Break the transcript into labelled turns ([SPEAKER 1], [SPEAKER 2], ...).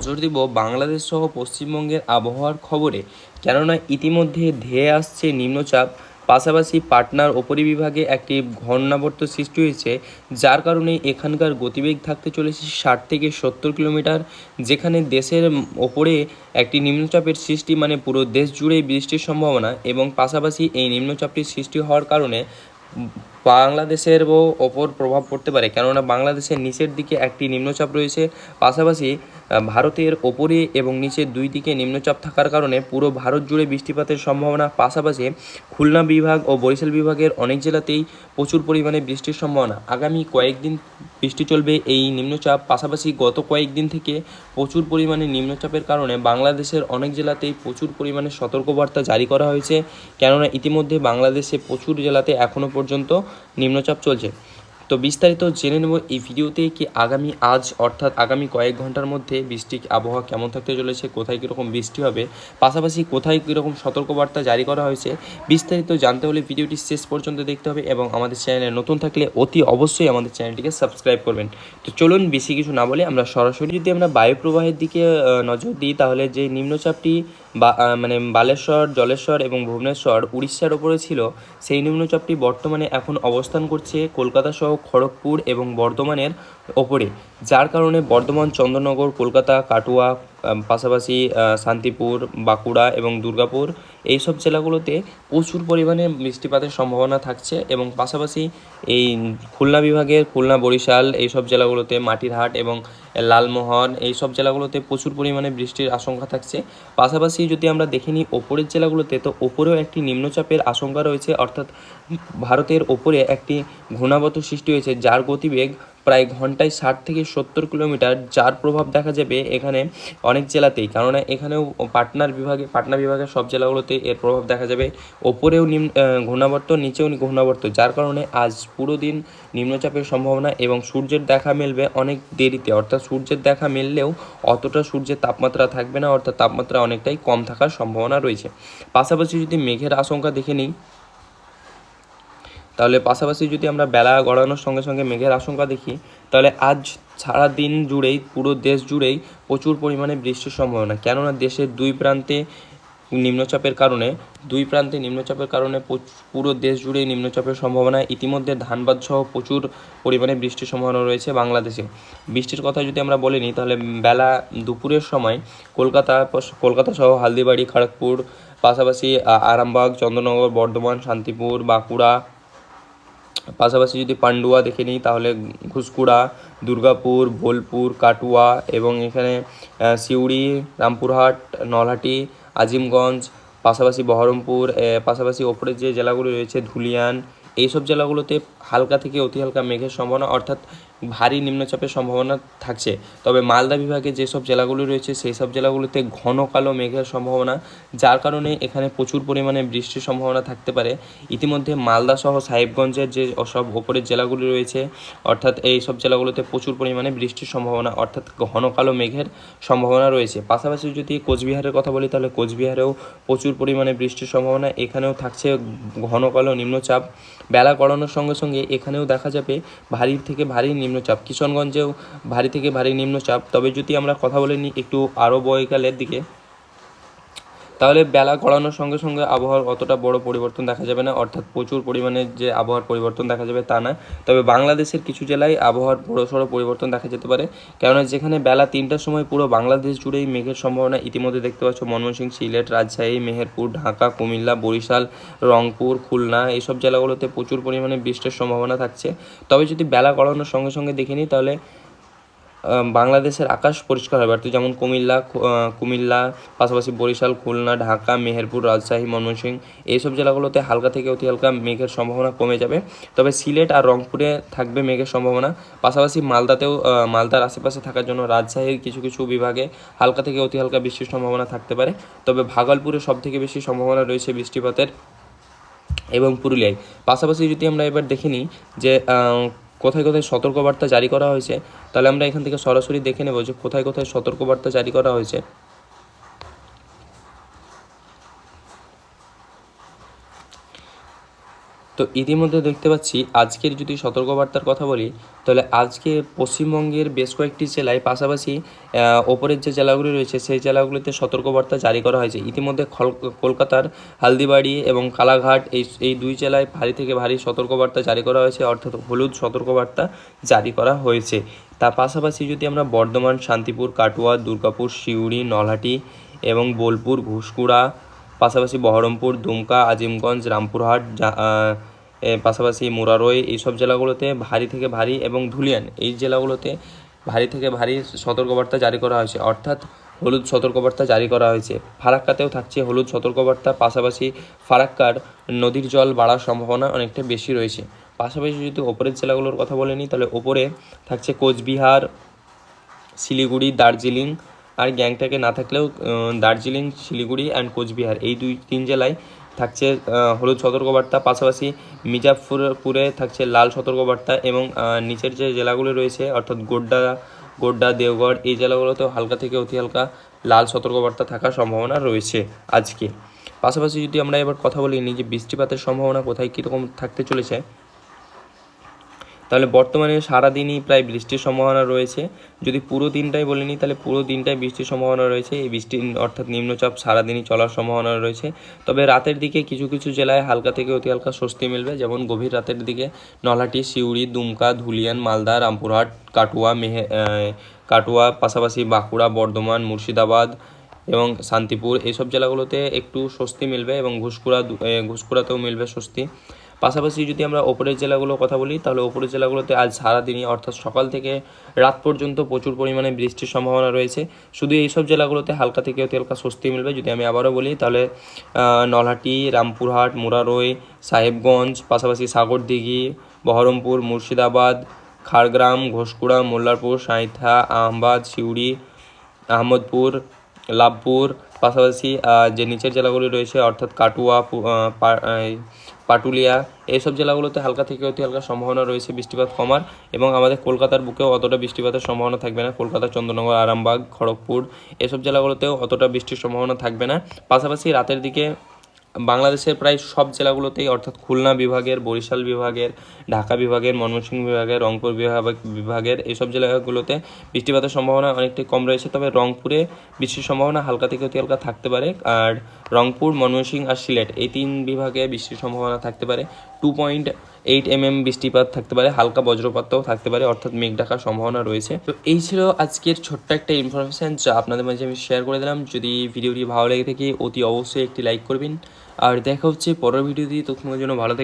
[SPEAKER 1] নজর দিব বাংলাদেশ সহ পশ্চিমবঙ্গের আবহাওয়ার খবরে, কেননা ইতিমধ্যে ধেয়ে আসছে নিম্নচাপ। পাশাপাশি পাটনার উপরিবিভাগে একটি ঘূর্ণাবর্ত সৃষ্টি হয়েছে, যার কারণে এখানকার গতিবেগ থাকতে চলেছে 60 থেকে 70 কিলোমিটার। যেখানে দেশের ওপরে একটি নিম্নচাপের সৃষ্টি মানে পুরো দেশ জুড়েই বৃষ্টির সম্ভাবনা, এবং পাশাপাশি এই নিম্নচাপটির সৃষ্টি হওয়ার কারণে বাংলাদেশের ওপর প্রভাব পড়তে পারে, কেননা বাংলাদেশের নিচের দিকে একটি নিম্নচাপ রয়েছে। পাশাপাশি ভারতের ওপরে এবং নিচে দুই দিকে নিম্নচাপ থাকার কারণে পুরো ভারত জুড়ে বৃষ্টিপাতের সম্ভাবনা। পাশাপাশি খুলনা বিভাগ ও বরিশাল বিভাগের অনেক জেলাতেই প্রচুর পরিমাণে বৃষ্টির সম্ভাবনা। আগামী কয়েকদিন বৃষ্টি চলবে এই নিম্নচাপ। পাশাপাশি গত কয়েকদিন থেকে প্রচুর পরিমাণে নিম্নচাপের কারণে বাংলাদেশের অনেক জেলাতেই প্রচুর পরিমাণে সতর্কবার্তা জারি করা হয়েছে, কেননা ইতিমধ্যে বাংলাদেশে প্রচুর জেলাতে এখনও পর্যন্ত নিম্নচাপ চলছে। তো বিস্তারিত জেনে নেব এই ভিডিওতে কি আজ অর্থাৎ আগামী কয়েক ঘন্টার মধ্যে বৃষ্টি আবহাওয়া কেমন থাকতে চলেছে, কোথায় কীরকম বৃষ্টি হবে, পাশাপাশি কোথায় কীরকম সতর্কবার্তা জারি করা হয়েছে। বিস্তারিত জানতে হলে ভিডিওটি শেষ পর্যন্ত দেখতে হবে, এবং আমাদের চ্যানেলে নতুন থাকলে অতি অবশ্যই আমাদের চ্যানেলটিকে সাবস্ক্রাইব করবেন। তো চলুন বেশি কিছু না বলে আমরা সরাসরি যদি আমরা বায়ুপ্রবাহের দিকে নজর দিই, তাহলে যে নিম্নচাপটি মানে বালেশ্বর, জলেশ্বর এবং ভুবনেশ্বর উড়িষ্যার ওপরে ছিল, সেই নিম্নচাপটি বর্তমানে এখন অবস্থান করছে কলকাতা সহ খড়গপুর এবং বর্ধমানের ওপরে, যার কারণে বর্ধমান, চন্দননগর, কলকাতা, কাটুয়া, পাশাপাশি শান্তিপুর, বাঁকুড়া এবং দুর্গাপুর এইসব জেলাগুলোতে প্রচুর পরিমাণে বৃষ্টিপাতের সম্ভাবনা থাকছে। এবং পাশাপাশি এই খুলনা বিভাগের খুলনা, বরিশাল এইসব জেলাগুলোতে, মাটিরহাট এবং লালমোহন এইসব জেলাগুলোতে প্রচুর পরিমাণে বৃষ্টির আশঙ্কা থাকছে। পাশাপাশি যদি আমরা দেখে নিই ওপরের জেলাগুলোতে, তো ওপরেও একটি নিম্নচাপের আশঙ্কা রয়েছে, অর্থাৎ ভারতের ওপরে একটি ঘূর্ণাবর্ত সৃষ্টি হয়েছে, যার গতিবেগ প্রায় ঘন্টায় 60 থেকে 70 কিলোমিটার, যার প্রভাব দেখা যাবে এখানে অনেক জেলাতেই। কেননা এখানেও পাটনা বিভাগের সব জেলাগুলোতে এর প্রভাব দেখা যাবে। ওপরেও ঘূর্ণাবর্ত, নিচেও ঘূর্ণাবর্ত, যার কারণে আজ পুরো দিন নিম্নচাপের সম্ভাবনা, এবং সূর্যের দেখা মিলবে অনেক দেরিতে, অর্থাৎ সূর্যের দেখা মিললেও অতটা সূর্যের তাপমাত্রা থাকবে না, অর্থাৎ তাপমাত্রা অনেকটাই কম থাকার সম্ভাবনা রয়েছে। পাশাপাশি যদি মেঘের আশঙ্কা দেখে নিই, তাহলে পাশাপাশি যদি আমরা বেলা গড়ানোর সঙ্গে সঙ্গে মেঘের আশঙ্কা দেখি, তাহলে আজ সারা দিন জুড়েই পুরো দেশ জুড়েই প্রচুর পরিমাণে বৃষ্টির সম্ভাবনা। কেননা দেশের দুই প্রান্তে নিম্নচাপের কারণে পুরো দেশ জুড়েই নিম্নচাপের সম্ভাবনা। ইতিমধ্যে ধানবাদ সহ প্রচুর পরিমাণে বৃষ্টির সম্ভাবনা রয়েছে বাংলাদেশে। বৃষ্টির কথা যদি আমরা বলে নিই, তাহলে বেলা দুপুরের সময় কলকাতা সহ হালদিবাড়ি, খড়গপুর, পাশাপাশি আরামবাগ, চন্দননগর, বর্ধমান, শান্তিপুর, বাঁকুড়া, পাশাপাশি যদি পান্ডুয়া দেখে নিই, তাহলে ঘুষকুড়া, দুর্গাপুর, বোলপুর, কাটুয়া এবং এখানে সিউড়ি, রামপুরহাট, নলহাটি, আজিমগঞ্জ, পাশাপাশি বহরমপুর, পাশাপাশি ওপরের যে জেলাগুলি রয়েছে ধুলিয়ান, এইসব জেলাগুলোতে হালকা থেকে অতি হালকা মেঘের সম্ভাবনা, অর্থাৎ ভারী নিম্নচাপের সম্ভাবনা থাকছে। তবে মালদা বিভাগে যেসব জেলাগুলি রয়েছে সেই সব জেলাগুলোতে ঘন কালো মেঘের সম্ভাবনা, যার কারণে এখানে প্রচুর পরিমাণে বৃষ্টির সম্ভাবনা থাকতে পারে। ইতিমধ্যে মালদা সহ সাহেবগঞ্জের যে সব ওপরের জেলাগুলি রয়েছে, অর্থাৎ এই সব জেলাগুলোতে প্রচুর পরিমাণে বৃষ্টির সম্ভাবনা, অর্থাৎ ঘন কালো মেঘের সম্ভাবনা রয়েছে। পাশাপাশি যদি কোচবিহারের কথা বলি, তাহলে কোচবিহারেও প্রচুর পরিমাণে বৃষ্টির সম্ভাবনা, এখানেও থাকছে ঘন কালো নিম্নচাপ। বেলা গড়ানোর সঙ্গে সঙ্গে এখানেও দেখা যাবে ভারী থেকে ভারী নিম্নচাপ, কিশনগঞ্জেও ভারী থেকে ভারী নিম্নচাপ। তবে যদি আমরা কথা বলে নিই একটু আরও বয়কালের দিকে, তাহলে বেলা গড়ানোর সঙ্গে সঙ্গে আবহাওয়ার অতটা বড় পরিবর্তন দেখা যাবে না, অর্থাৎ প্রচুর পরিমাণে যে আবহাওয়ার পরিবর্তন দেখা যাবে তা না। তবে বাংলাদেশের কিছু জেলায় আবহাওয়ার বড়সড় পরিবর্তন দেখা যেতে পারে, কেননা যেখানে বেলা 3টার সময় পুরো বাংলাদেশ জুড়েই মেঘের সম্ভাবনা ইতিমধ্যে দেখতে পাচ্ছ। ময়মনসিংহ, সিলেট, রাজশাহী, মেহেরপুর, ঢাকা, কুমিল্লা, বরিশাল, রংপুর, খুলনা এইসব জেলাগুলোতে প্রচুর পরিমাণে বৃষ্টির সম্ভাবনা থাকছে। তবে যদি বেলা গড়ানোর সঙ্গে সঙ্গে দেখে নিই, তাহলে বাংলাদেশের আকাশ পরিষ্কার হবে, অর্থাৎ যেমন কুমিল্লা, পাশাপাশি বরিশাল, খুলনা, ঢাকা, মেহেরপুর, রাজশাহী, ময়মনসিংহ এইসব জেলাগুলোতে হালকা থেকে অতি হালকা মেঘের সম্ভাবনা কমে যাবে। তবে সিলেট আর রংপুরে থাকবে মেঘের সম্ভাবনা। পাশাপাশি মালদার আশেপাশে থাকার জন্য রাজশাহীর কিছু কিছু বিভাগে হালকা থেকে অতি হালকা বৃষ্টির সম্ভাবনা থাকতে পারে। তবে ভাগলপুরে সবথেকে বেশি সম্ভাবনা রয়েছে বৃষ্টিপাতের, এবং পুরুলিয়ায়। পাশাপাশি যদি আমরা এবার দেখে নিই যে কোথায় কোথায় সতর্কবার্তা জারি করা হয়েছে, তাহলে আমরা এখান থেকে সরাসরি দেখে নেব যে কোথায় কোথায় সতর্কবার্তা জারি করা হয়েছে। তো ইতিমধ্যে দেখতে পাচ্ছি আজকের যদি সতর্কবার্তার কথা বলি, তাহলে আজকে পশ্চিমবঙ্গের বেশ কয়েকটি জেলায় পাশাপাশি ওপরের যে জেলাগুলি রয়েছে সেই জেলাগুলিতে সতর্কবার্তা জারি করা হয়েছে। ইতিমধ্যে কলকাতার হালদিবাড়ি এবং কালাঘাট এই দুই জেলায় ভারী থেকে ভারী সতর্কবার্তা জারি করা হয়েছে, অর্থাৎ হলুদ সতর্কবার্তা জারি করা হয়েছে। তার পাশাপাশি যদি আমরা বর্ধমান, শান্তিপুর, কাটোয়া, দুর্গাপুর, সিউড়ি, নলহাটি এবং বোলপুর, ঘুষকুড়া, পাশাপাশি বহরমপুর, দুমকা, আজিমগঞ্জ, রামপুরহাট, পাশাপাশি মুরারই এইসব জেলাগুলোতে ভারী থেকে ভারী এবং ধুলিয়ান এই জেলাগুলোতে ভারী থেকে ভারী সতর্কবার্তা জারি করা হয়েছে, অর্থাৎ হলুদ সতর্কবার্তা জারি করা হয়েছে। ফারাক্কাতেও থাকছে হলুদ সতর্কবার্তা, পাশাপাশি ফারাক্কার নদীর জল বাড়ার সম্ভাবনা অনেকটা বেশি রয়েছে। পাশাপাশি যদি ওপরের জেলাগুলোর কথা বলে নিই, তাহলে ওপরে থাকছে কোচবিহার, শিলিগুড়ি, দার্জিলিং আর গ্যাংটকে না থাকলেও দার্জিলিং, শিলিগুড়ি অ্যান্ড কোচবিহার এই 2-3 জেলায় থাকছে হলুদ সতর্কবার্তা। পাশাপাশি মির্জাপুরে থাকছে লাল সতর্কবার্তা এবং নিচের যে জেলাগুলি রয়েছে অর্থাৎ গোড্ডা, দেওঘর এই জেলাগুলোতেও হালকা থেকে অতি হালকা লাল সতর্কবার্তা থাকার সম্ভাবনা রয়েছে আজকে। পাশাপাশি যদি আমরা এবার কথা বলি যে বৃষ্টিপাতের সম্ভাবনা কোথায় কীরকম থাকতে চলেছে, তাহলে বর্তমানে সারাদিনই প্রায় বৃষ্টির সম্ভাবনা রয়েছে। যদি পুরো দিনটাই বলে নিই, তাহলে পুরো দিনটাই বৃষ্টির সম্ভাবনা রয়েছে। এই বৃষ্টি অর্থাৎ নিম্নচাপ সারাদিনই চলার সম্ভাবনা রয়েছে। তবে রাতের দিকে কিছু কিছু জেলায় হালকা থেকে অতি হালকা স্বস্তি মিলবে, যেমন গভীর রাতের দিকে নলহাটি, সিউড়ি, দুমকা, ধুলিয়ান, মালদা, রামপুরহাট, কাটোয়া, পাশাপাশি বাঁকুড়া, বর্ধমান, মুর্শিদাবাদ এবং শান্তিপুর এইসব জেলাগুলোতে একটু স্বস্তি মিলবে এবং ঘুষকুড়াতেও মিলবে স্বস্তি। পাশাপাশি যদি আমরা ওপরের জেলাগুলোর কথা বলি, তাহলে ওপরের জেলাগুলোতে আজ সারাদিনই অর্থাৎ সকাল থেকে রাত পর্যন্ত প্রচুর পরিমাণে বৃষ্টির সম্ভাবনা রয়েছে। শুধু এইসব জেলাগুলোতে হালকা থেকে অতি হালকা স্বস্তি মিলবে। যদি আমি আবারও বলি, তাহলে নলহাটি, রামপুরহাট, মুরারই, সাহেবগঞ্জ, পাশাপাশি সাগরদিঘি, বহরমপুর, মুর্শিদাবাদ, খাড়গ্রাম, ঘোষকুড়া, মোল্লারপুর, সাঁইথা, আহমবাদ, সিউড়ি, আহমদপুর, লাভপুর, পাশাপাশি যে নিচের জেলাগুলি রয়েছে অর্থাৎ কাটুয়া, পাটুলিয়া এইসব জেলাগুলোতে হালকা থেকে অতি হালকা সম্ভাবনা রয়েছে বৃষ্টিপাত কমার। এবং আমাদের কলকাতার বুকেও অতটা বৃষ্টিপাতের সম্ভাবনা থাকবে না। কলকাতা, চন্দ্রনগর, আরামবাগ, খড়গপুর এসব জেলাগুলোতেও অতটা বৃষ্টির সম্ভাবনা থাকবে না। পাশাপাশি রাতের দিকে বাংলাদেশের প্রায় সব জেলাগুলোতেই অর্থাৎ খুলনা বিভাগের, বরিশাল বিভাগের, ঢাকা বিভাগের, ময়মনসিংহ বিভাগের, রংপুর বিভাগের এইসব জেলাগুলোতে বৃষ্টিপাতের সম্ভাবনা অনেকটাই কম রয়েছে। তবে রংপুরে বৃষ্টির সম্ভাবনা হালকা থেকে অতি হালকা থাকতে পারে। আর রংপুর, ময়মনসিংহ আর সিলেট এই 3 বিভাগে বৃষ্টির সম্ভাবনা থাকতে পারে। 2.8 mm বৃষ্টিপাত থাকতে পারে, হালকা বজ্রপাতও থাকতে পারে, অর্থাৎ মেঘ ঢাকার সম্ভাবনা রয়েছে। তো এই ছিল আজকের ছোট্ট একটা ইনফরমেশান যা আপনাদের মাঝে আমি শেয়ার করে দিলাম। যদি ভিডিওটি ভালো লেগে থাকে অতি অবশ্যই একটি লাইক করবেন। আর দেখা হচ্ছে পরের ভিডিওতে, ততক্ষণের জন্য ভালো থাকবেন।